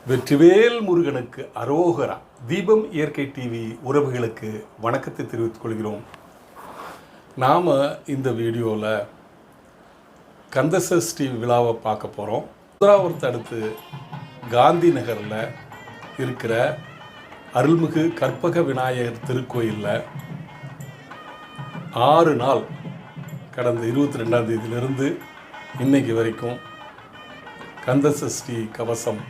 வெற்றிவேல் முருகனுக்கு அரோகரா. தீபம் இயற்கை டிவி உறவுகளுக்கு வணக்கத்தை தெரிவித்துக் கொள்கிறோம். நாம் இந்த வீடியோவில் கந்தசஷ்டி விழாவை பார்க்க போகிறோம். முதலாவரத்தை அடுத்து காந்தி நகரில் இருக்கிற அருள்மிகு கற்பக விநாயகர் திருக்கோயிலில் 6 நாள் கடந்த 22ஆம் தேதியிலிருந்து இன்னைக்கு வரைக்கும் கந்தசஷ்டி கவசம்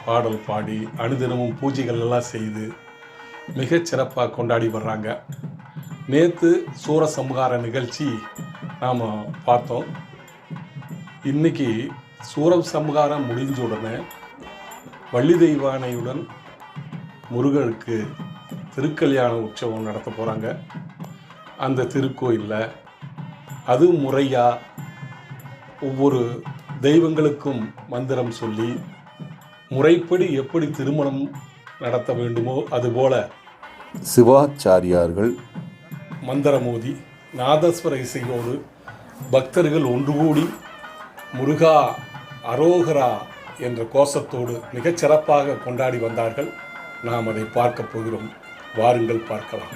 பாடல் பாடி அனுதினமும் பூஜைகள் எல்லாம் செய்து மிகச் சிறப்பாக கொண்டாடி வர்றாங்க. நேற்று சூரசம்ஹார நிகழ்ச்சி நாம் பார்த்தோம். இன்னைக்கு சூரசம்ஹாரம் முடிஞ்ச உடனே வள்ளி தெய்வானையுடன் முருகனுக்கு திருக்கல்யாண உற்சவம் நடத்த போகிறாங்க. அந்த திருக்கோயிலில் அது முறையாக ஒவ்வொரு தெய்வங்களுக்கும் மந்திரம் சொல்லி முறைப்படி எப்படி திருமணம் நடத்த வேண்டுமோ அதுபோல சிவாச்சாரியார்கள் மந்திரமோதி நாதஸ்வர இசையோடு பக்தர்கள் ஒன்று கூடி முருகா அரோகரா என்ற கோஷத்தோடு மிகச்சிறப்பாக கொண்டாடி வந்தார்கள். நாம் அதை பார்க்க போகிறோம். வாருங்கள் பார்க்கலாம்.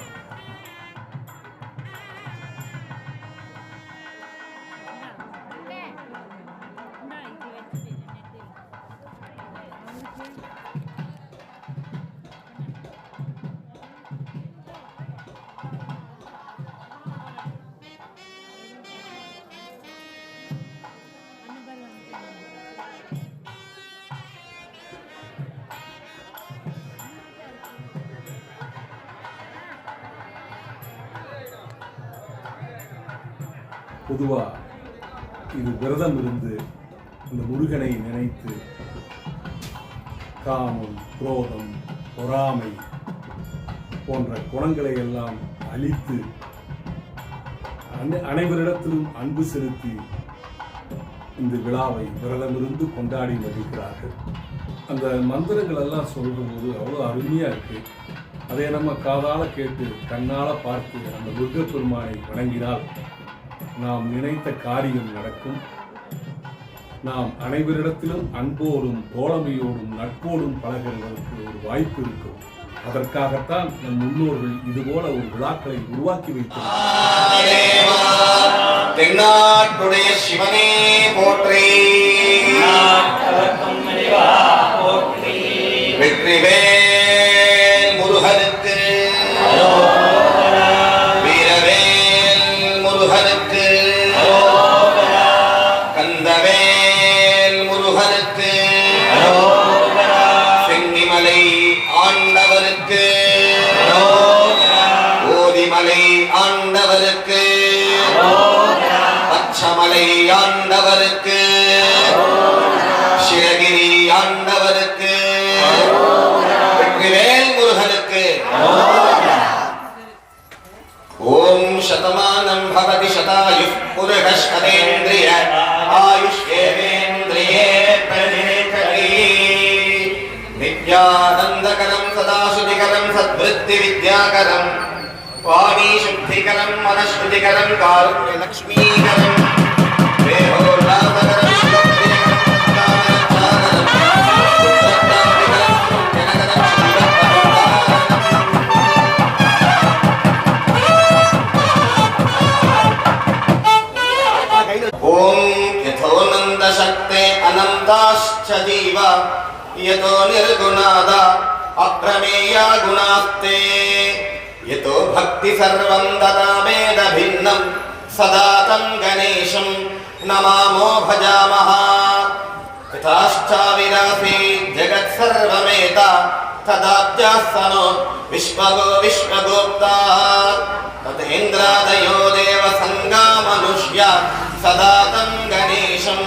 பொதுவாக இது விரதம் இருந்து அந்த முருகனை நினைத்து காமம், குரோதம், பொறாமை போன்ற குணங்களை எல்லாம் அழித்து அனைவரிடத்திலும் அன்பு செலுத்தி இந்த விழாவை விரதமிருந்து கொண்டாடி வருகிறார்கள். அந்த மந்திரங்கள் எல்லாம் சொல்லும்போது அவ்வளோ அருமையாக இருக்கு. அதை நம்ம காதால் கேட்டு கண்ணால் பார்த்து அந்த முருகப்பெருமானை வணங்கினால் நாம் நினைத்த காரியம் நடக்கும். நாம் அனைவரிடத்திலும் அன்போடும் தோழமையோடும் நட்போடும் பழகுவதற்கு ஒரு வாய்ப்பு இருக்கும். அதற்காகத்தான் நம் முன்னோர்கள் இதுபோல ஒரு விழாக்களை உருவாக்கி வைத்தார்கள். தென்னாட்டுடைய சிவனே போற்றி, வெற்றிவேல் முருகனுக்கு, வீரவேல் முருகனுக்கு, கந்தவேல் முருகனுக்கு, சென்னிமலை ஆண்டவருக்கு, ஓதிமலை ஆண்டவருக்கு, பச்சமலை ஆண்டவருக்கு, சிவகிரி ஆண்டவருக்கு, வெற்றிவேல் முருகனுக்கு. ஓம் சதமானம் பவதி சதாயுः புருஷஸ்தேந்திரிய ஆயுஷ்யேவேந்திரியே பிரதிஷ்டதி. நித்யானந்தகரம் சதாசுதிகரம் சத்விருத்தி வித்யாகரம் வாணி சுத்திகரம் மனஸ்ருதிகரம் காருண்ய லக்ஷ்மீகரம் வேகோல்லாதகரம் शक्ते अनंताश्च जीवा यतो निर्गुणादा अप्रमेया गुणास्ते यतो भक्ति सर्वं तदा वेद भिन्नं सदा तं गणेशं नमामो भजामः. तथाश्चाविरासी जगत् सर्वमेता तदाब्जासनो विश्वगो विश्वगोप्ता तथेन्द्रादयो देव संगा मनुष्या सदा तं गणेशं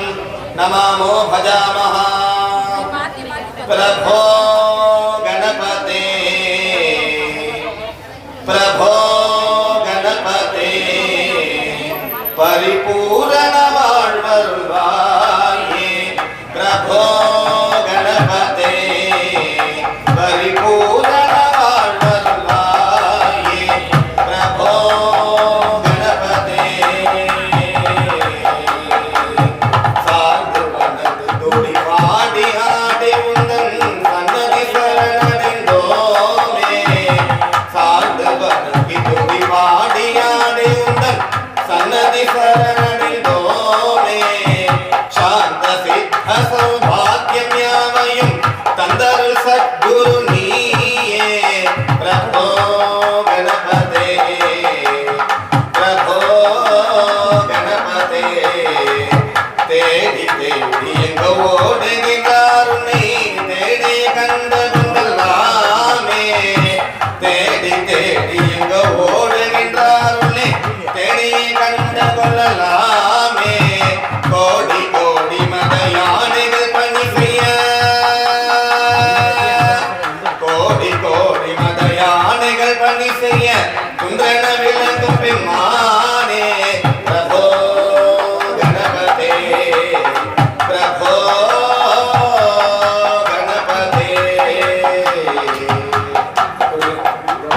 नमामो भजामः. प्रभो गणपते, प्रभो गणपते, परिपूर्ण வாழ்வருள்வாயே. प्रभो गणपते, परिपूर्ण வாழ்வருள்வாயே. प्रभो गणपते, சார்ந்து வனது துடி பாடி ஆடி உந்தன் கணபதே தேடி தேடி எங்க ஓடுகிறார் உன்னை தேடி கண்டு கொள்ளலாமே தேடி தேடி எங்க ஓடுகின்றார் உன்னை தேடி கண்டு கொள்ளலாமே கோடி கோடி மத யானைகள் பணி செய்ய கோடி கோடி மத யானைகள் பணி செய்ய குன்றன விளங்கும் பெம்மானே பிரபோ கணபதே பிரபோ கணபதே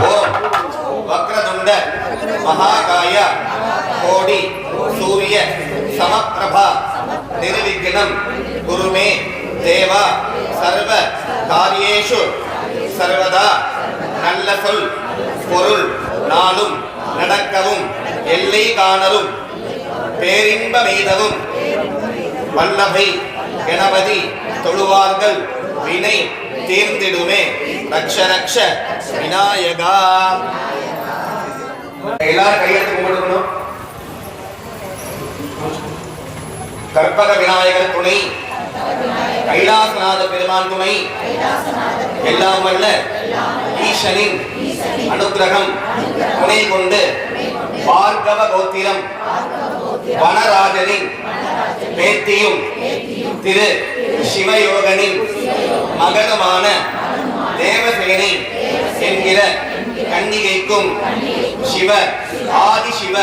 ஓம் வக்ரதுண்ட மகாகாய கோடி சூரிய சமப்பிரபா நிர்விக்னம் குருமே தேவா சர்வ காரியேஷு சர்வதா நல்ல சொல் பொருள் நாளும் நடக்கவும் எல்லை காணலும் பேரின்ப மீதவும் வல்லபை கணபதி தொழுவார்கள் வினை தீர்ந்திடுமே ரக்ஷ ரக்ஷ விநாயகா. எல்லாரும் கையெழுத்து கும்பிடணும். கற்பக விநாயகர் துணை கைலாசநாத பெருமான் துணை எல்லாம் வல்ல ஈசனின் அனுக்கிரகம் துணை கொண்டு பார்கவ கோத்திரம் வனராஜனின் பேத்தியும் திரு சிவயோகனின் மகனுமான தேவசேனை என்கிற கன்னிகைக்கும் சிவ ஆதிசிவ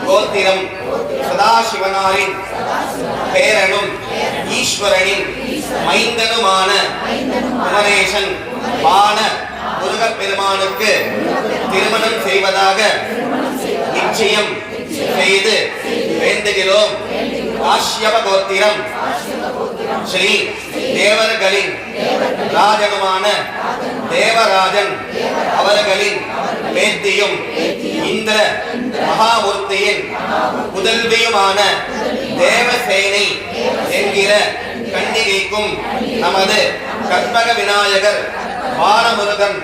கோத்திரம் சதாசிவனாரின் பேரனும் ஈஸ்வரனின் மைந்தனுமான குமரேசன் வான முருகப்பெருமானுக்கு திருமணம் செய்வதாக நிச்சயம் செய்து வேண்டுகிறோம். காஷ்யப கோத்திரம் ஸ்ரீ தேவர்களின் ராஜனுமான தேவராஜன் அவர்களின் பேத்தியும் இந்திர மகாமூர்த்தியின் புதல்வியுமான தேவசேனை என்கிற கன்னிகைக்கும் நமது கற்பக விநாயகர் பாலமுருகன்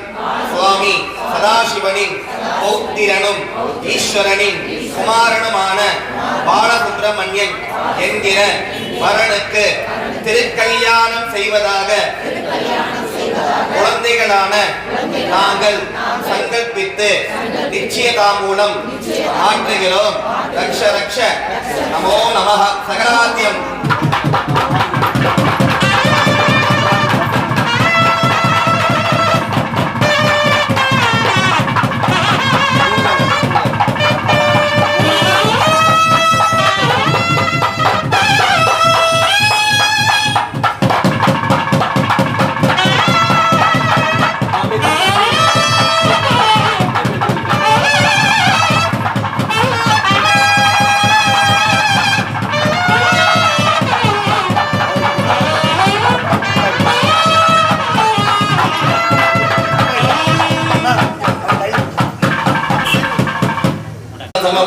சுவாமி சதாசிவனின் பௌத்திரனும் ஈஸ்வரனின் குமாரனுமான பாலசுப்பிரமணியன் என்கிற வரனுக்கு திருக்கல்யாணம் செய்வதாக குழந்தைகளான நாங்கள் சங்கல்பித்து நிச்சயதாமூலம் ஆற்றுகிறோம். ரக்ஷ ரக்ஷ நமோ நமஹ. சகராத்தியம்.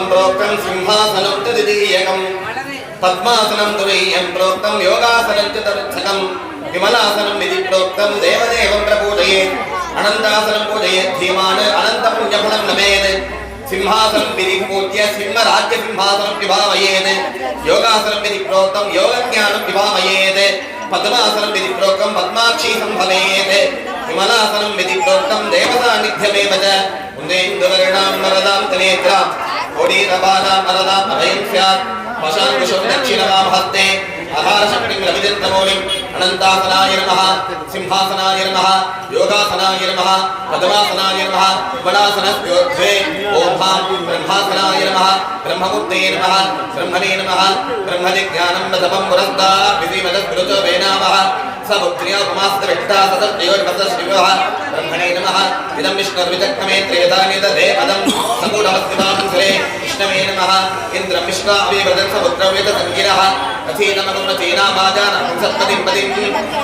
प्रोक्तं सिंहासनं तद्वितीयकं पद्मासनं तुरीयं प्रोक्तं योगासनं चतुर्थकं विमलासनं विधि प्रोक्तं देवदेवं प्रपूजयेत् अनन्तासनं पूजयेत् धीमान अनन्तपुण्यफलं नमेत् सिंहासनं विधि पूज्य सिंहराज्य सिंहासनं विभावयेत् योगासनं विधि प्रोक्तं योगज्ञानं विभावयेत् पद्मासनं विधि प्रोक्तं पद्माक्षी संभवेत् विमलासनं विधि प्रोक्तं देवसान्निध्यमेव च उन्देन्दुवर्णां वरदां तनेत्रां कोडीरबालां वरदां अभयं स्यात् वशाङ्कुशं दक्षिणवामहस्ते आहारशक्तिं रविचन्द्रमौलिं अनन्तासनाय नमः सिंहासनाय नमः योगासनाय नमः पद्मासनाय नमः विमलासनस्योर्ध्वे ओभां ब्रह्मासनाय नमः ब्रह्ममूर्ते नमः ब्रह्मणे नमः ब्रह्मजिज्ञानं नतपं पुरस्ता विधिमदस्कृतो वेनामः समुद्र्यो पुमास्तविष्टा सदद्योर्वसशिवः ब्रह्मणे नमः इदं विष्णुर्विचक्रमे त्रेधानि दधे पदं सगुणमस्तिमांसरे विष्णवे नमः इन्द्रं विश्वा अभिव्रतं समुद्रवेदसङ्गिरः अथीनमगुणचेनामाजानं सत्पदिं पदिम्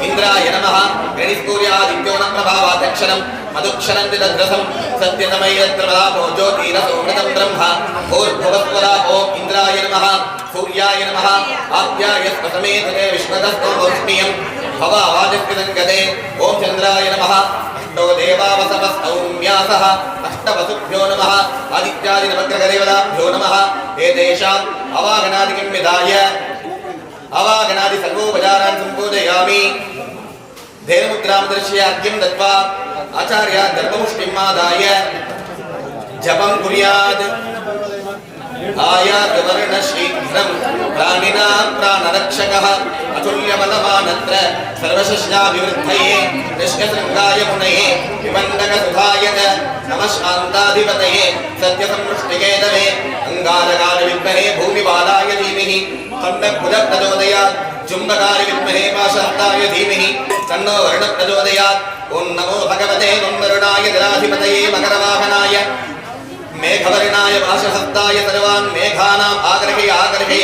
इन्द्राय नमः गणिस्सूर्यादित्यो न प्रभावादक्षरं मधुक्षरं दिदद्रसं सत्यतमैरत्रमदापो ज्योतिरसोमृतं ब्रह्म भूर्भुवस्वरापो इन्द्राय नमः सूर्याय नमः आप्याय स्वसमेतने विष्णुतस्तोमौष्ण्यं भवावाजस्कृतं गते ॐ चन्द्राय नमः अष्टो देवावसवस्तौम्यासः अष्टवसुभ्यो नमः आदित्यादिनवग्रहदेवताभ्यो नमः एतेषाम् अवागनादिकं विधाय अवागनादि सर्वोपचारान् सम्पूजयामि धेनुमुद्रां दर्शय अर्घ्यं दत्त्वा आचार्याः दर्पमुष्टिम् आदाय जपं कुर्यात् आयातवर्ण शीघ्रं प्राणिनां प्राणरक्षकः अतुल्यबलवानत्र सर्वशस्याभिवृद्धये निष्कशृङ्गाय मुनये विमण्डकसुधाय च नमः शान्ताधिपतये सत्यसंवृष्टिकेतवे अङ्गारकाय विद्महे भूमिबालाय धीमहि तन्नः प्रचोदयात् चुम्बकाय विद्महे पाशहस्ताय धीमहि तन्नो वर्णः प्रचोदयात् ॐ नमो भगवते वरुणाय जलाधिपतये मकरवाहनाय मेघवर्णाय पाशहस्ताय सर्वान् मेघानाम् आग्रहय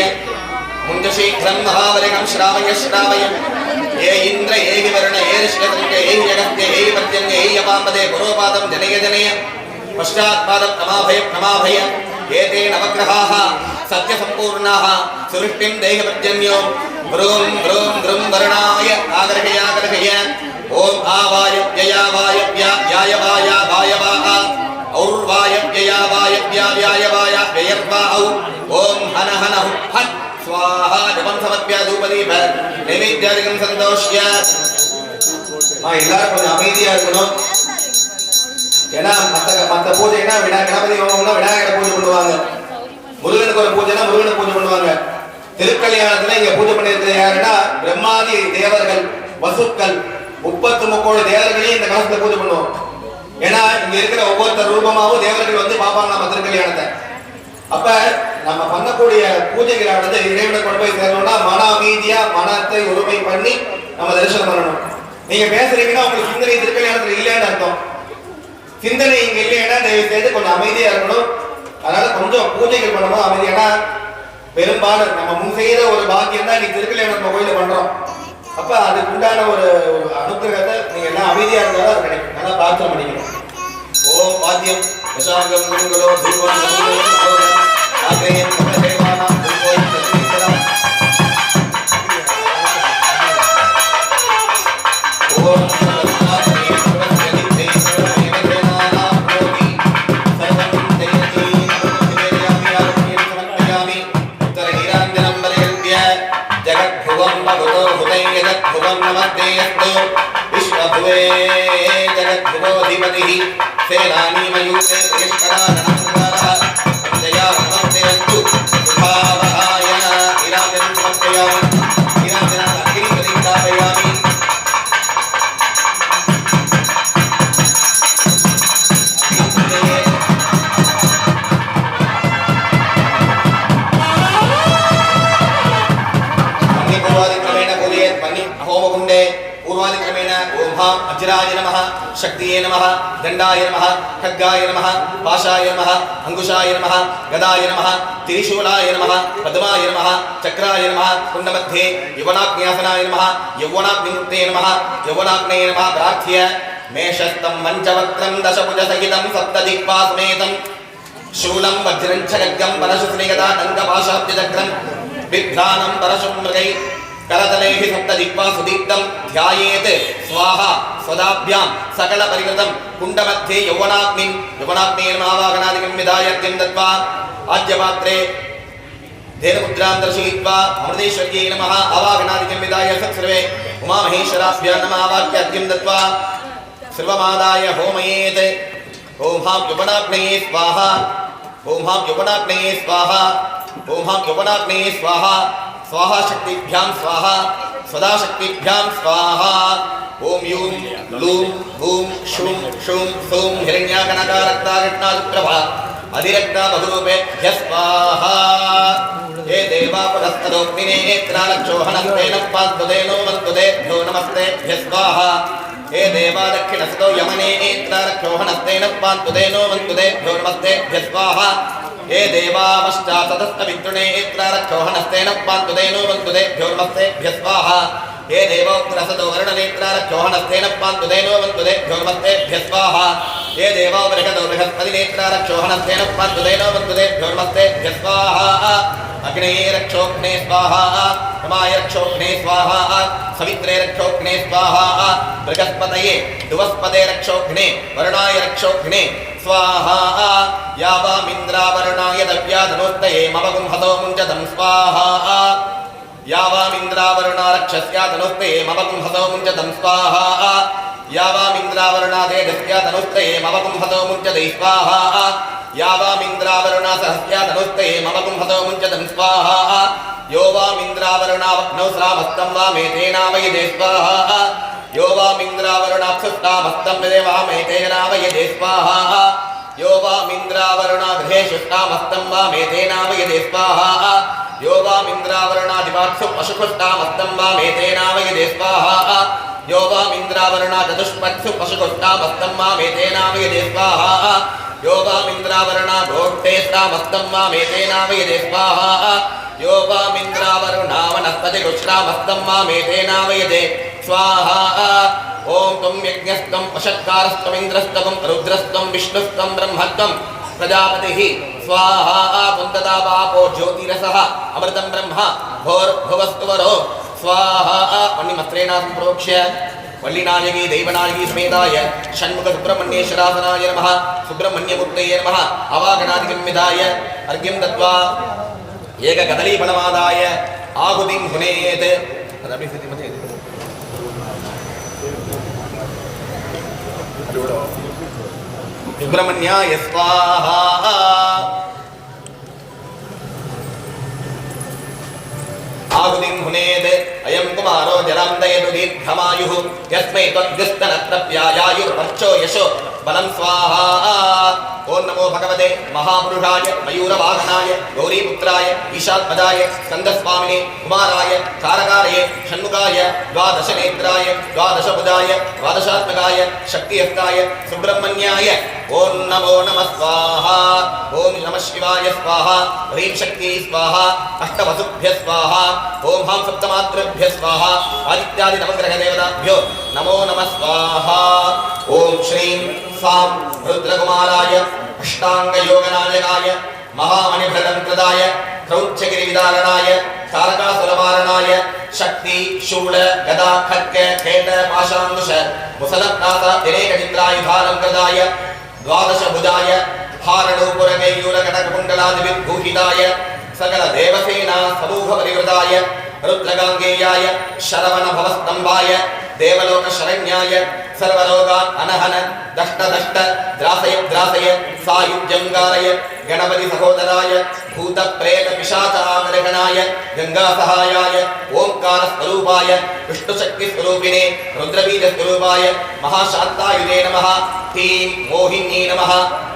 मुञ्जशीघ्रं महावलिकं श्रावय ये इन्द्र ये वरुण ये ऋष्यशृङ्ग ये जगत्य ये पर्जन्य ये यमापदे पुरोपादं जनय पश्चात्पादं प्रमाभय एते नवग्रहाः सत्यसम्पूर्णाः सुवृष्टिं देहपर्जन्यो ब्रूं ब्रूं ब्रूं वरुणाय आग्रहय ॐ आवायव्ययावायव्याय वायवाः और्वायव्ययावायव्याय व्ययर्वाहौ ॐ हन हन हट् स्वाहा जपं समर्प्य धूपदीप नैवेद्यादिकं सन्तोष्य எல்லாரும் கொஞ்சம் அமைதியா இருக்கணும். ஏன்னா மற்ற பூஜைனா கணபதி ஹோமம்னா விநாயகரை பூஜை பண்ணுவாங்க, முருகனுக்கு ஒரு பூஜைனா முருகனை பூஜை பண்ணுவாங்க. திருக்கல்யாணத்துல இங்க பூஜை பண்ணிருக்கிறது யாருன்னா பிரம்மாதி தேவர்கள், வசுக்கள், 33 தேவர்களையும் இந்த கலசத்துல பூஜை பண்ணுவோம். ஏன்னா இங்க இருக்கிற ஒவ்வொருத்தர் ரூபமாவும் தேவர்கள் வந்து பாப்பாங்க நம்ம திருக்கல்யாணத்தை. அப்ப நம்ம பண்ணக்கூடிய பூஜைகளானது இறைவனை கொண்டு போய் சேரணும்னா மன அமைதியா மனத்தை ஒருமை பண்ணி நம்ம தரிசனம் பண்ணணும். நீங்க பேசுறீங்கன்னா உங்களுக்கு சிந்தனை திருக்கல்யாணத்துல இல்லைன்னு அர்த்தம். சிந்தனை இங்க இல்லைன்னா தயவு செய்து கொஞ்சம் அமைதியா இருக்கணும். அதனால கொஞ்சம் பூஜைகள் பண்ணும்போது அமைதியானா பெரும்பாலும் நம்ம முன் செய்த ஒரு பாக்கியம் தான் இன்னைக்கு திருக்கல்யாணம் நம்ம கோயில பண்றோம். அப்ப அதுக்கு உண்டான ஒரு அனுகிரகத்தை நீங்க எல்லாம் அமைதியா இருந்தாலும் அது கிடைக்கும். நல்லா பிரார்த்தனை பண்ணிக்கணும். ஓம் வாத்தியம் யசாங்கம் குருங்களோ துர்வம் ஆக்ரேயம் சர்வதேவானாம் துர்வோயம் சர்வீஸ்வரம் ஓம் विश्वभुवे जगद्भुवोऽधिपतिः सेनानी मयूरे प्रियष्कराननङ्कारः जया नमस्ते अस्तु सुभावहाय इराजनं समर्पयामि इराजनात् अग्निपतिं स्थापयामि अन्यपूर्वादिक्रमेण कुर्यात् मन्नि होमकुण्डे पूर्वादिक्रमेण ओम हां अज्राय नमः शक्तिये नमः दण्डाय नमः खड्गाय नमः पाशाय नमः अंकुशाय नमः गदाय नमः त्रिशूलाय नमः पद्माय नमः चक्राय नमः कुण्डमध्ये यवनाग्न्यासनाय नमः यौवनाग्निमूर्ते नमः यौवनाग्नये नमः प्रार्थ्य मेषस्तं पञ्चवक्त्रं दशभुजसहितं सप्तदिक्पासमेतं शूलं वज्रं च खड्गं परशुस्निगदा टङ्कपाशाब्जचक्रं बिभ्राणं परशुमृगै करतलेहि सप्तदिक्पासुदीप्तं ध्यायेत् स्वाहा स्वदाभ्यां सकलपरिकृतं कुण्डमध्ये यौवनाग्नेन आवाहनादिकं विधाय अर्घ्यं दत्त्वा आज्यपात्रे धेनुमुद्रां दर्शयित्वा अमृतेश्वर्यै नमः आवाहनादिकं विधाय सर्वे उमामहेश्वराभ्यां नमः आवाह्य अर्घ्यं दत्त्वा सर्वमादाय होमयेत् ॐ हां यौवनाग्नये स्वाहा ॐ हां यौवनाग्नये स्वाहा ॐ हां यौवनाग्नये स्वाहा स्वाहा शक्तिभ्यां स्वाहा सदा शक्तिभ्यां स्वाहा ओम यूं लूं हूं शुं शुं सुं हिरण्याकनकारक्ताकृष्णादिप्रभा अधिरक्ता बहुरूपेभ्य स्वाहा हे देवा पुरस्तदोग्निनेत्रालक्षोहणस्तेन पास्तुदेनो वस्तुदेभ्यो नमस्तेभ्य स्वाहा हे देवा दक्षिणस्तो यमनेत्रालक्षोहणस्तेन पास्तुदेनो वस्तुदेभ्यो नमस्तेभ्य स्वाहा हे देवा पश्चात्तस्थवितृणेत्रारक्षोहणस्तेन पान्तुदेनो वन्तुदेभ्यो नमस्तेभ्य स्वाहा हे देवोत्तरसतो वर्णनेत्रारक्षोहणस्तेन पान्तुदेनो वन्तुदेभ्यो नमस्तेभ्य स्वाहा हे देवो बृहदो बृहस्पतिनेत्रारक्षोहणस्तेन पान्तुदेनो वन्तुदेभ्यो नमस्तेभ्य स्वाहा अग्नये रक्षोग्ने स्वाहा रमाय रक्षोग्ने स्वाहा सवित्रे रक्षोग्ने स्वाहा बृहस्पतये दुवस्पदे रक्षोग्ने वरुणाय रक्षोग्ने स्वाहा यावामिन्द्रावरुणाय दव्याधनुस्तये मवगुंहतो मुञ्चतं स्वाहा यावामिन्द्रावरुणा रक्षस्याधनुस्तये मवगुंहतो मुञ्चतं स्वाहा यावामिन्द्रावरुणादेजस्याधनुस्तये मवगुंहतो मुञ्चते स्वाहा यावामिन्द्रावरुणा सहस्याधनुस्तये मवगुंहतो मुञ्चतं स्वाहा यो वामिन्द्रावरुणावग्नौ श्रामस्तं वामेतेनावयदे स्वाहा यो वामिन्द्रावरुणाक्षुष्टामस्तं वामेतेनावयदे स्वाहा यो वामिन्द्रावरुणागृहेषुष्टामस्तं वामेतेनावयदे स्वाहा यो वामिन्द्रावरुणादिवाक्षु पशुकुष्टामस्तं वामेतेनावयदे स्वाहा यो वामिन्द्रावरुणा चतुष्पत्सु पशुकुष्टामस्तं वामेतेनावयदे स्वाहा यो वामिन्द्रावरुणा गोष्ठेष्टामस्तं वामेतेनावयदे स्वाहा यो वामिन्द्रावरुणा वनस्पतिगुष्टामस्तं वामेतेनावयदे स्वाहा ओम त्वं यज्ञस्त्वं पशत्कारस्त्वं इन्द्रस्त्वं रुद्रस्त्वं विष्णुस्त्वं ब्रह्मत्वं प्रजापतिः स्वाहा कुन्तदा वापो ज्योतिरसः अमृतं ब्रह्म भोर्भुवस्तुवरो स्वाहा मणिमस्त्रेण सम्प्रोक्ष्य वल्लीनायकी दैवनायकी समेताय षण्मुख सुब्रह्मण्येश्वरासनाय नमः सुब्रह्मण्यमूर्तये नमः अवागणादिकं विधाय अर्घ्यं दत्त्वा एककदलीफलमादाय आहुतिं हुनेत् सुब्रह्मण्याय स्वाहा आहुतिं हुनेत् अयं कुमारो जलं दयतु दीर्घमायुः यस्मै त्वद्गस्तनत्रप्यायायुर्वर्चो यशो बलं स्वाहा ओं नमो भगवते महापुरुषाय मयूरवाहनाय गौरीपुत्राय ईशात्मजाय स्कन्दस्वामिने कुमाराय कारकार्ये षण्मुखाय द्वादशनेत्राय द्वादशभुजाय द्वादशात्मकाय शक्तिहस्ताय सुब्रह्मण्याय ओं नमो नमः स्वाहा ओं नमः शिवाय स्वाहा ह्रीं शक्ति स्वाहा अष्टवसुभ्यः स्वाहा ओं हां सप्तमातृभ्यः स्वाहा आदित्यादि नवग्रहदेवताभ्यो नमो नमः स्वाहा ओं श्रीं सां रुद्रकुमाराय अष्टांगयोगनायकाय महामणिभृतंत्रदाय क्रौच्चगिरिविदारणाय तारकासुरवारणाय शक्ति शूल गदा खड्ग खेट पाशांकुश मुसलनाथ दिनेकचित्रायुधालंकृताय द्वादशभुजाय हारणूपुरगैयूरकटककुण्डलादिविभूषिताय सकल देवसेना समूह परिवृताय रुद्रगांगेयाय शरवणभवस्तंभाय देवलोक शरण्याय सर्वलोकान् अनहन दष्ट दष्ट द्रासय द्रासय सायुज्यं गारय गणपति सहोदराय भूत प्रेत पिशाच आग्रहणाय गंगा सहायाय ओंकार स्वरूपाय विष्णु शक्ति स्वरूपिणे रुद्रबीज स्वरूपाय महाशांतायुधे नमः ह्रीं मोहिनी नमः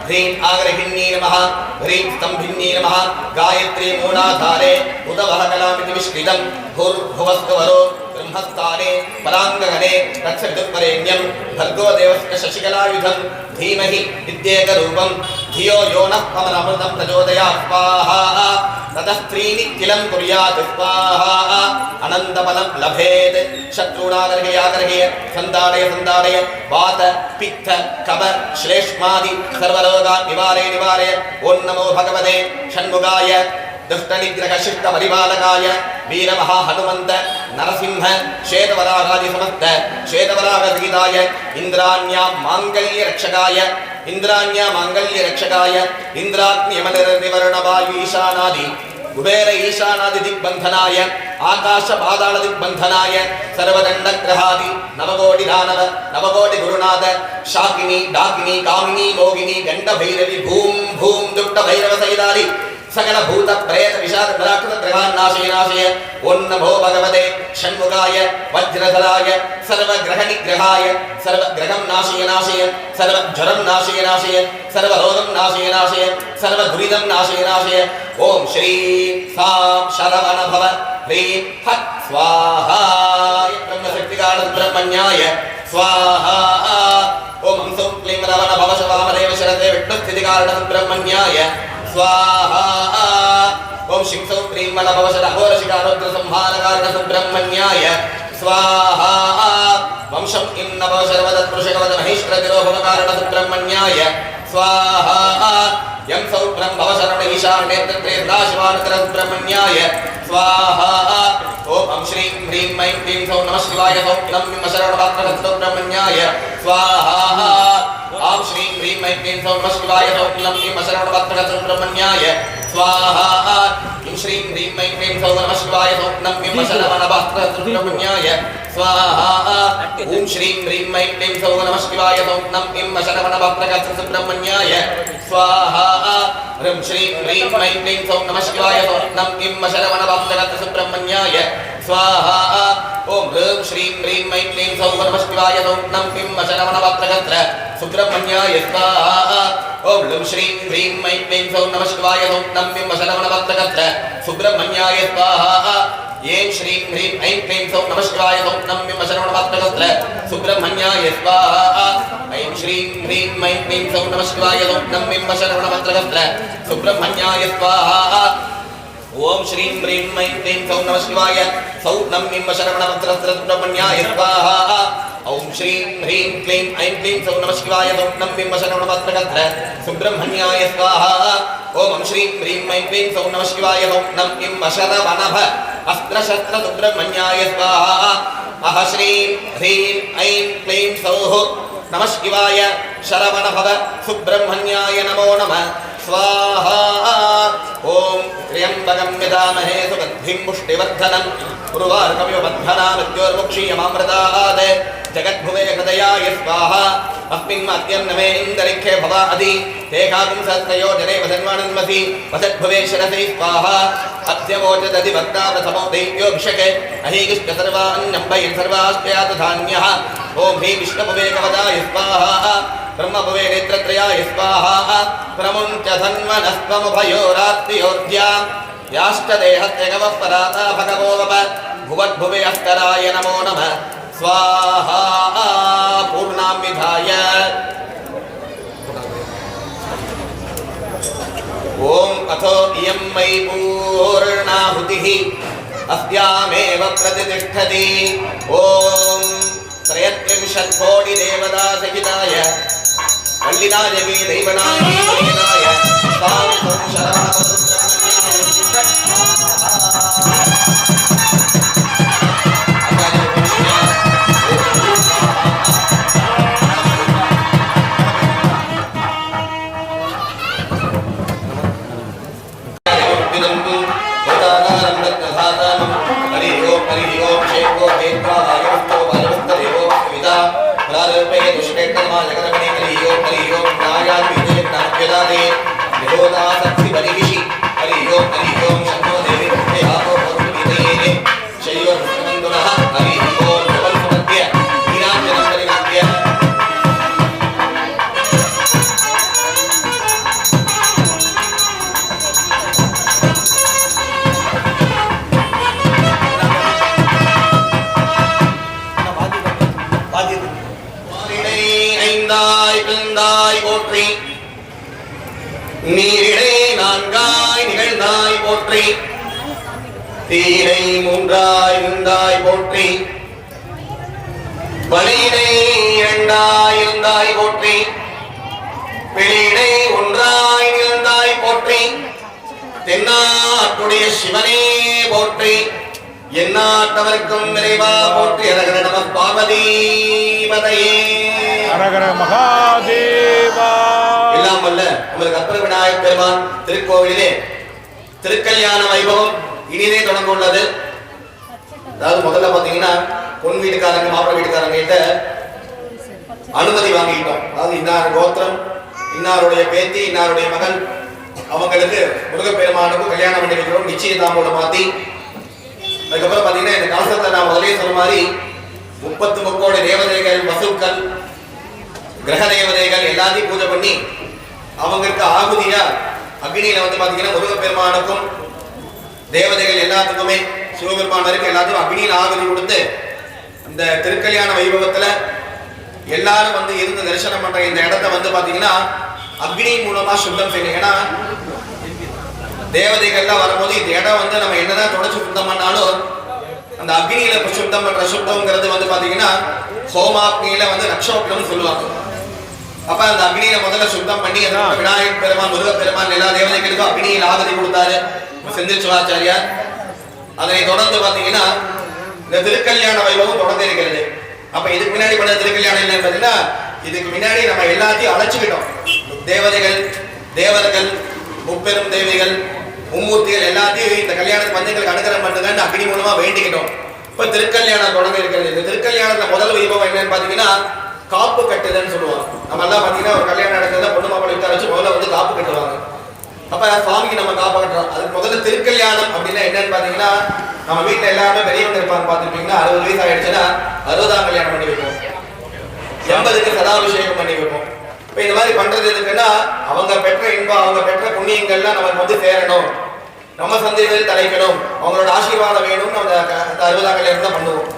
ह्रीं आग्रहिणी नमः ह्रीं स्तंभिनी नमः गायत्री मूलाधारे उदवहकलामिति विश्रितं भूर्भुवस्वरो ब्रह्मस्थाने परांगगणे रक्षविदुर्वरेण्यं भर्गो देवस्य शशिकलायुधं धीमहि विद्येकरूपं धियो यो नः पवनमृतं प्रचोदयात् स्वाहा ततस्त्रीणि किलं कुर्यात् स्वाहा अनन्तफलं लभेत् शत्रूणागर्हयागर्हय सन्ताडय सन्ताडय वात पित्त कफ श्लेष्मादि सर्वरोगान् निवारय निवारय ओं नमो भगवते षण्मुखाय दुष्टनिग्रह शिष्ट परिपालकाय वीरमहा हनुमंत नरसिंह श्वेतवरागादि समस्त श्वेतवराग सहिताय इंद्राण्या मांगल्य रक्षकाय इंद्राग्नियमनिर्निवरण वायु ईशानादि कुबेर ईशानादि दिग्बंधनाय आकाश पाताल दिग्बंधनाय सर्वदंडग्रहादि नवकोटि दानव नवकोटि गुरुनाथ शाकिनी डाकिनी कामिनी मोगिनी गंड भैरवी भूम भूम दुष्ट भैरव सहितादि सकल भूत प्रेत विषाद बलाकृत ग्रहान् नाशय नाशय ओं नमो भगवते षण्मुखाय वज्रधराय सर्वग्रह निग्रहाय सर्वग्रहं नाशय नाशय सर्वज्वरं नाशय नाशय सर्वरोगं नाशय नाशय सर्वदुरितं नाशय नाशय ओं श्री सां शरवण भव ह्रीं फट् स्वाहा ब्रह्मशक्तिकाल सुब्रह्मण्याय स्वाहा ओं हंसौ क्लीं रवण भव शवामदेव शरदे विष्णुस्थितिकाल सुब्रह्मण्याय स्वाहा ओं शिंसौ क्रीं वनभवशर अघोरशिकारुद्र संहारकारण सुब्रह्मण्याय स्वाहा वंशं किं नवशर्वदत्पुरुषकवद महेश्वरतिरोभवकारण सुब्रह्मण्याय स्वाहा यं सौ ब्रह्मभवशरण ईशान नेत्रत्रे सदाशिवानुग्रह सुब्रह्मण्याय स्वाहा ओम श्रीं ह्रीं ऐं क्लीं सौः नमः शिवाय सौः नं शरणपात्रगतो ब्रह्मण्याय स्वाहा ओम श्रीं ह्रीं ऐं क्लीं सौः नमः शिवाय सौः नं शरणपात्रगतो ब्रह्मण्याय स्वाहा ह्रीं श्रीं ह्रीं ऐं क्लीं सौः नमः शिवाय सौः नं शरणपात्रगतो ब्रह्मण्याय स्वाहा ओम श्रीं ह्रीं ऐं क्लीं सौः नमः शिवाय सौः नं शरणपात्रगतो ब्रह्मण्याय स्वाहा ह्रीं श्रीं ह्रीं ऐं क्लीं सौः नमः शिवाय सौः नं शरणपात्रगतो सुब्रह्मण्याय स्वाहा ओम ह्रीं श्रीं ह्रीं ऐं क्लीं सौः नमः शिवाय सौः नं शरणपात्रगतो सुब्रह्मण्याय स्वाहा ओम ह्रीं श्रीं ह्रीं ऐं क्लीं सौः नमः शिवाय सौः नं शरणपात्रगतो सुब्रह्मण्याय स्वाहा ऐं श्रीं ह्रीं ऐं क्लीं सौः नमः शिवाय सौः नं शरणपात्रगतो सुब्रह्मण्याय स्वाहा ऐं श्रीं ह्रीं ऐं क्लीं सौः नमः शिवाय सौः नं शरणपात्रगतो सुब्रह्मण्याय स्वाहा ओम श्रीं ह्रीं ऐं क्लीं सौः नमः शिवाय सौः नं शरणपात्रगतो सुब्रह्मण्याय स्वाहा ओम श्रीं ह्रीं क्लीं ऐं क्लीं सौः नमः शिवाय सौः नं शरणपात्रगतो सुब्रह्मण्याय स्वाहा ओम श्रीं ह्रीं ऐं क्लीं सौः नमः शिवाय सौः नं शरणवनभ अस्त्रशस्त्र सुब्रह्मण्याय स्वाहा अह श्रीं ह्रीं ऐं क्लीं सौः नमः शिवाय शरवणभव सुब्रह्मण्याय नमो नमः स्वाहा ओम त्र्यंबकं यजामहे सुगन्धिं पुष्टिवर्धनम् उर्वारुकमिव बन्धनान् मृत्योर्मुक्षीयमामृतात् जगद्भुवे हृदयाय स्वाहा अस्मिन् मध्यन्नमे इन्दरिक्षे भव अधि ते काकुं सहस्रयो जने वसन्वानन्मसि वसद्भुवे शिरसि स्वाहा अद्य वोचदधिभक्ता प्रथमो दैव्योऽभिषके अहीगिष्ट सर्वान्नम्बयन् सर्वाश्चयातु धान्यः ओम ह्रीं विष्णुभुवे कवचाय स्वाहा ब्रह्मभुवे नेत्रत्रयाय स्वाहा प्रमुञ्च धन्वनस्त्वमुभयोरात्रियोर्ध्यां याश्च देहत्यगवः पराता भगवो वप भुवद्भुवे अस्तराय नमो नमः स्वाहा पूर्णां विधाय ओम अथो इयं मयि पूर्णाहुतिः अस्यामेव प्रतिष्ठति ओम त्रयत्रिंशत् कोटि देवता सहिताय वल्लिनादेवी दैवनाय सहिताय तां நீரிடை நான்காய் நிகழ்ந்தாய் போற்றி தீரை மூன்றாய் நின்றாய் போற்றி வலியிடை இரண்டாய் இருந்தாய் போற்றி பிழையிடை ஒன்றாய் நிகழ்ந்தாய் போற்றி தென்னாட்டுடைய சிவனே போற்றி எந்நாட்டவர்க்கும் நிறைவா போற்றி அரகர நம பார்வதீபதையே அரகர மகாதேவா. எல்லாம் வல்ல உங்களுக்கு அப்பர் விநாயகப் பெருமான் திருக்கோவிலிலே திருக்கல்யாண வைபவம் இனிதே தொடங்க உள்ளது. அதாவது முதல்ல பாத்தீங்கன்னா பொன் வீட்டுக்காரங்க மாப்பிள்ளை வீட்டுக்காரங்க கிட்ட அனுமதி வாங்கிட்டோம். அதாவது இன்னார் கோத்திரம், இன்னாருடைய பேத்தி, இன்னாருடைய மகன், அவங்களுக்கு முருகப்பெருமானுக்கும் கல்யாணம் பண்ணி வைக்கிறோம் நிச்சயதாம்போட மாத்தி. அதுக்கப்புறம் பாத்தீங்கன்னா இந்த கலசத்தை நான் முதலே சொன்ன மாதிரி 33 கோடி தேவதைகள், வசுக்கள், கிரக தேவதைகள் எல்லாத்தையும் பூஜை பண்ணி அவங்களுக்கு ஆகுதியா அக்னியில வந்து பாத்தீங்கன்னா முருகப்பெருமானுக்கும் தேவதைகள் எல்லாத்துக்குமே சிவபெருமான் வரைக்கும் எல்லாத்துக்கும் அக்னியில ஆகுதி கொடுத்து இந்த திருக்கல்யாண வைபவத்துல எல்லாரும் வந்து இருந்து தரிசனம் பண்ற இந்த இடத்த வந்து பாத்தீங்கன்னா அக்னி மூலமா சுத்தம் செய்யணும். ஏன்னா தேவதைகள்லாம் வரும்போது இந்த இடம் வந்து நம்ம என்னதான் தொடச்சு சுத்தம் பண்ணாலும் அந்த அக்னியில சுத்தம் பண்ற சுத்தம்ங்கிறது வந்து பாத்தீங்கன்னா ஹோமாக்னியில வந்து ரக்ஷோக்னம்னு சொல்லுவாங்க. அப்ப அந்த அக்னியில முதல்ல சுத்தம் பண்ணி விநாயகர் பெருமான், முருகப்பெருமான் எல்லா தேவதைகளுக்கும் அக்னியில் ஆகுதி கொடுத்தாரு செந்தில் சிவாச்சாரியார். அதனை தொடர்ந்து பார்த்தீங்கன்னா இந்த திருக்கல்யாண வைபவம் தொடர்ந்து இருக்கிறது. அப்ப இதுக்கு முன்னாடி பண்ண திருக்கல்யாணம் என்ன பார்த்தீங்கன்னா, இதுக்கு முன்னாடி நம்ம எல்லாத்தையும் அழைச்சிக்கிட்டோம். தேவதைகள், தேவர்கள், முப்பெரும் தேவிகள், மும்மூர்த்திகள் எல்லாத்தையும் இந்த கல்யாணத்துக்கு வந்து எங்களுக்கு அனுகிரகம் பண்ணுங்கன்னு அக்னி மூலமா வேண்டிக்கிட்டோம். இப்ப திருக்கல்யாணம் தொடங்க இருக்கிறது. இந்த திருக்கல்யாணத்துல முதல் வைபவம் என்னன்னு பாத்தீங்கன்னா காப்பு கட்டுதல்னு சொல்லுவாங்க. நம்ம எல்லாம் பாத்தீங்கன்னா ஒரு கல்யாணம் நடக்கிறத பொண்ணு மாப்பிள்ளை உட்கார வச்சு முதல்ல வந்து காப்பு கட்டுவாங்க. அப்ப சுவாமிக்கு நம்ம காப்பு கட்டுறோம். அதுக்கு முதல்ல திருக்கல்யாணம் அப்படின்னா என்னன்னு பாத்தீங்கன்னா, நம்ம வீட்டுல எல்லாருமே பெரியவங்க இருப்பாங்க பார்த்துருப்பீங்கன்னா, 60 வயசு ஆயிடுச்சுன்னா 60ஆம் கல்யாணம் பண்ணி வைப்போம், 80க்கு சதாபிஷேகம் பண்ணி வைப்போம். இப்ப இந்த மாதிரி பண்றது எதுக்குன்னா, அவங்க பெற்ற இன்பம், அவங்க பெற்ற புண்ணியங்கள்லாம் நமக்கு வந்து சேரணும், நம்ம சந்ததியில் தலைக்கணும், அவங்களோட ஆசீர்வாதம் வேணும்னு அந்த 60ஆம் கல்யாணம் தான் பண்ணுவோம்.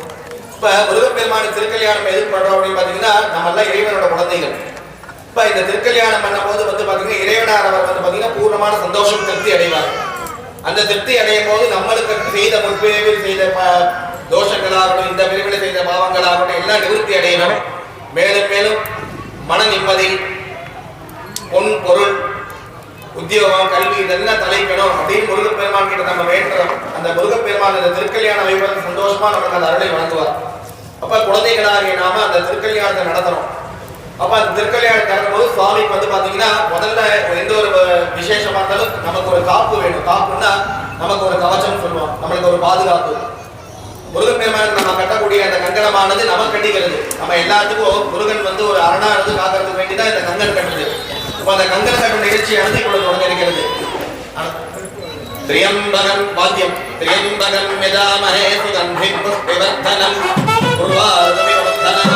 இப்ப முருகப்பெருமான திருக்கல்யாணம் எதுக்கு பண்றோம் அப்படின்னு பாத்தீங்கன்னா, நம்ம எல்லாம் இறைவனோட குழந்தைகள். இப்ப இந்த திருக்கல்யாணம் பண்ண போது வந்து பாத்தீங்கன்னா இறைவனார் அவர் வந்து பாத்தீங்கன்னா பூர்ணமான சந்தோஷம், திருப்தி அடைவார். அந்த திருப்தி அடையும் போது நம்மளுக்கு செய்த முற்பிரிவில் செய்த தோஷங்களாகட்டும், இந்த பிரிவில் செய்த பாவங்களாகட்டும் எல்லாம் நிவர்த்தி அடையணும். மேலும் மேலும் மன நிம்மதி, பொன் பொருள், உத்தியோகம், கல்வி இதெல்லாம் தலைக்கணும் அப்படின்னு முருகப்பெருமான் கிட்ட நம்ம வேண்டுறோம். அந்த முருகப்பெருமான் அந்த திருக்கல்யாண வைபவம் சந்தோஷமா நமக்கு அந்த அருளை வழங்குவார். அப்ப குழந்தைகளாகிய நாம அந்த திருக்கல்யாணத்தை நடத்தணும். அப்ப அந்த திருக்கல்யாணம் நடக்கும்போது சுவாமிக்கு வந்து பாத்தீங்கன்னா முதல்ல எந்த ஒரு விசேஷமா இருந்தாலும் நமக்கு ஒரு காப்பு வேணும். காப்புன்னா நமக்கு ஒரு கவச்சம் சொல்லுவோம், நம்மளுக்கு ஒரு பாதுகாப்பு. முருகப்பெருமானுக்கு நம்ம கட்டக்கூடிய அந்த கங்கணமானது நமக்கு கட்டிக்கிறது. நம்ம எல்லாத்துக்கும் முருகன் வந்து ஒரு அரணா இருந்து காக்கிறதுக்கு வேண்டிதான் இந்த கங்கன் கட்டுறது. இப்ப அந்த கங்கண கட்டும் நிகழ்ச்சியானது இப்பொழுது தொடங்கியிருக்கிறது. திரியம்பகம் வாத்தியம் திரியம்பகம் யஜாமஹே சுகந்திம் புஷ்டிவர்தனம் உர்வாருகமிவர்தனம்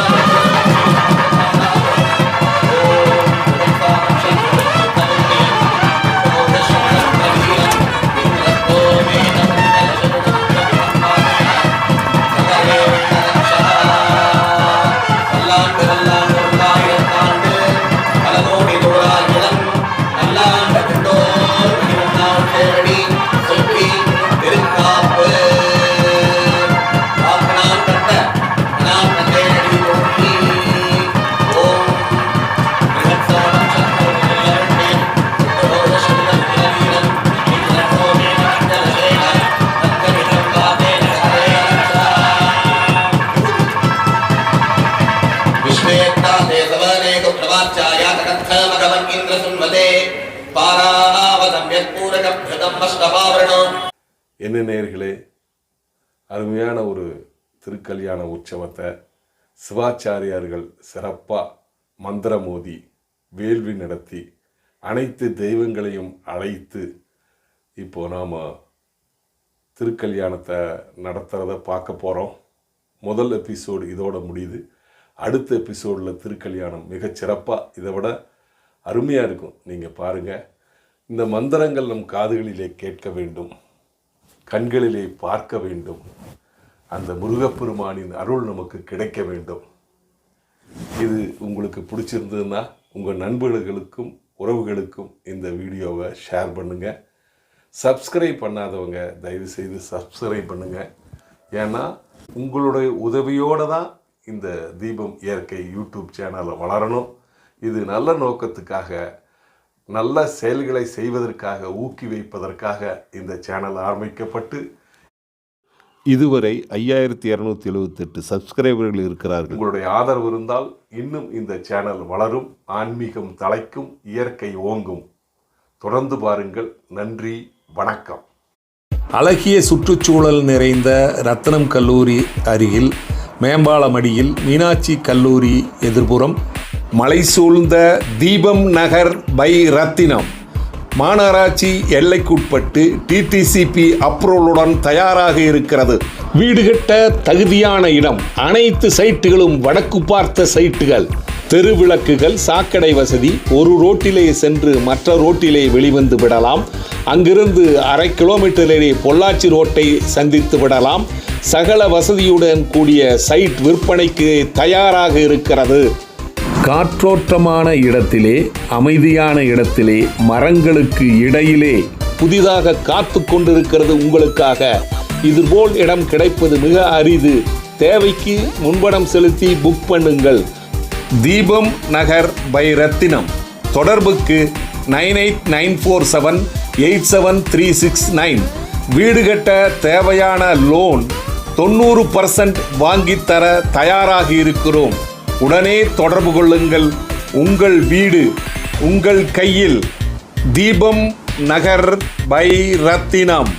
என்ன நேயர்களே, அருமையான ஒரு திருக்கல்யாண உற்சவத்தை சிவாச்சாரியார்கள் சிறப்பாக மந்திரம் ஓதி வேள்வி நடத்தி அனைத்து தெய்வங்களையும் அழைத்து இப்போ நாம் திருக்கல்யாணத்தை நடத்துகிறத பார்க்க போகிறோம். முதல் எபிசோடு இதோட முடியுது. அடுத்த எபிசோடில் திருக்கல்யாணம் மிகச்சிறப்பாக இதை விட அருமையாக இருக்கும். நீங்கள் பாருங்கள். இந்த மந்திரங்கள் நம் காதுகளிலே கேட்க வேண்டும், கண்களிலே பார்க்க வேண்டும். அந்த முருகப்பெருமானின் அருள் நமக்கு கிடைக்க வேண்டும். இது உங்களுக்கு பிடிச்சிருந்ததுன்னா உங்கள் நண்பர்களுக்கும் உறவுகளுக்கும் இந்த வீடியோவை ஷேர் பண்ணுங்கள். சப்ஸ்கிரைப் பண்ணாதவங்க தயவுசெய்து சப்ஸ்கிரைப் பண்ணுங்கள். ஏன்னா உங்களுடைய உதவியோடு தான் இந்த தீபம் இயற்கை யூடியூப் சேனலை வளரணும். இது நல்ல நோக்கத்துக்காக, நல்ல செயல்களை செய்வதற்காக, ஊக்கி வைப்பதற்காக இந்த சேனல் ஆரம்பிக்கப்பட்டு இதுவரை 5278 சப்ஸ்கிரைபர்கள் இருக்கிறார்கள். உங்களுடைய ஆதரவு இருந்தால் இன்னும் இந்த சேனல் வளரும், ஆன்மீகம் தலைக்கும், இயற்கை ஓங்கும். தொடர்ந்து பாருங்கள். நன்றி, வணக்கம். அழகிய சுற்றுச்சூழல் நிறைந்த ரத்னம் கல்லூரி அருகில் மேம்பாலமடியில் மீனாட்சி கல்லூரி எதிர்ப்புறம் மலை சூழ்ந்த தீபம் நகர் பை ரத்தினம் மாநகராட்சி எல்லைக்குட்பட்டு டிடிசிபி அப்ரூவலுடன் தயாராக இருக்கிறது. வீடு கட்ட தகுதியான இடம். அனைத்து சைட்டுகளும் வடக்கு பார்த்த சைட்டுகள். தெருவிளக்குகள், சாக்கடை வசதி. ஒரு ரோட்டிலே சென்று மற்ற ரோட்டிலே வெளிவந்து விடலாம். அங்கிருந்து 1/2 கிலோமீட்டரிலே பொள்ளாச்சி ரோட்டை சந்தித்து விடலாம். சகல வசதியுடன் கூடிய சைட் விற்பனைக்கு தயாராக இருக்கிறது. காற்றோட்டமான இடத்திலே, அமைதியான இடத்திலே, மரங்களுக்கு இடையிலே புதிதாக காத்து கொண்டிருக்கிறது உங்களுக்காக. இதுபோல் இடம் கிடைப்பது மிக அரிது. தேவைக்கு முன்பணம் செலுத்தி புக் பண்ணுங்கள். தீபம் நகர் பை ரத்தினம். தொடர்புக்கு 98947 87369 வீடு கட்ட தேவையான லோன் 90% வாங்கித்தர தயாராகி இருக்கிறோம். உடனே தொடர்பு கொள்ளுங்கள். உங்கள் வீடு உங்கள் கையில். தீபம் நகர் பை ரத்தினம்.